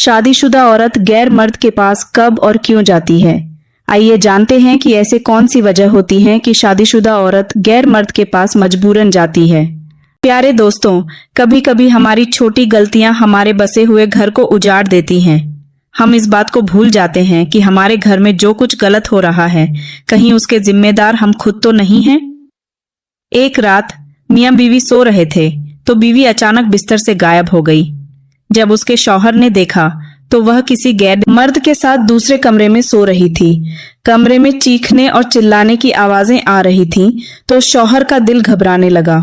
शादीशुदा औरत गैर मर्द के पास कब और क्यों जाती है? आइए जानते हैं कि ऐसे कौन सी वजह होती है कि शादीशुदा औरत गैर मर्द के पास मजबूरन जाती है। प्यारे दोस्तों, कभी कभी हमारी छोटी गलतियां हमारे बसे हुए घर को उजाड़ देती हैं। हम इस बात को भूल जाते हैं कि हमारे घर में जो कुछ गलत हो रहा है, कहीं उसके जिम्मेदार हम खुद तो नहीं हैं। एक रात मियां बीवी सो रहे थे तो बीवी अचानक बिस्तर से गायब हो गई। जब उसके शौहर ने देखा तो वह किसी गैर मर्द के साथ दूसरे कमरे में सो रही थी। कमरे में चीखने और चिल्लाने की आवाजें आ रही थीं, तो शौहर का दिल घबराने लगा।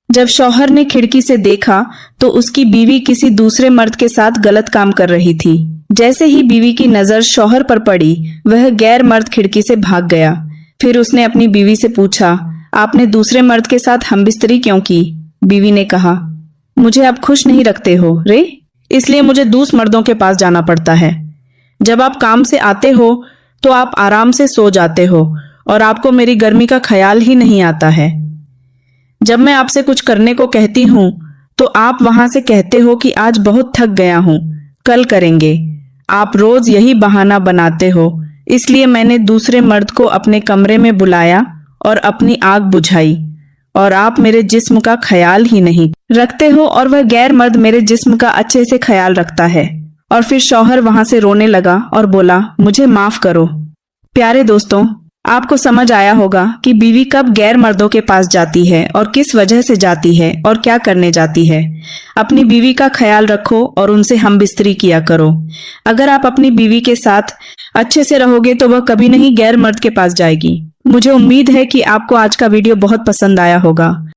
जब शौहर ने खिड़की से देखा तो उसकी बीवी किसी दूसरे मर्द के साथ गलत काम कर रही थी। जैसे ही बीवी की नजर शौहर पर पड़ी, वह गैर मर्द खिड़की से भाग गया। फिर उसने अपनी बीवी से पूछा, आपने दूसरे मर्द के साथ हमबिस्तरी क्यों की? बीवी ने कहा, मुझे आप खुश नहीं रखते हो रे, इसलिए मुझे दूसरे मर्दों के पास जाना पड़ता है। जब आप काम से आते हो तो आप आराम से सो जाते हो और आपको मेरी गर्मी का ख्याल ही नहीं आता है। जब मैं आपसे कुछ करने को कहती हूँ तो आप वहां से कहते हो कि आज बहुत थक गया हूँ, कल करेंगे। आप रोज यही बहाना बनाते हो, इसलिए मैंने दूसरे मर्द को अपने कमरे में बुलाया और अपनी आग बुझाई, और आप मेरे जिस्म का ख्याल ही नहीं रखते हो और वह गैर मर्द मेरे जिस्म का अच्छे से ख्याल रखता है। और फिर शौहर वहां से रोने लगा और बोला, मुझे माफ करो। प्यारे दोस्तों, आपको समझ आया होगा कि बीवी कब गैर मर्दों के पास जाती है और किस वजह से जाती है और क्या करने जाती है। अपनी बीवी का ख्याल रखो और उनसे हमबिस्तरी किया करो। अगर आप अपनी बीवी के साथ अच्छे से रहोगे तो वह कभी नहीं गैर मर्द के पास जाएगी। मुझे उम्मीद है कि आपको आज का वीडियो बहुत पसंद आया होगा।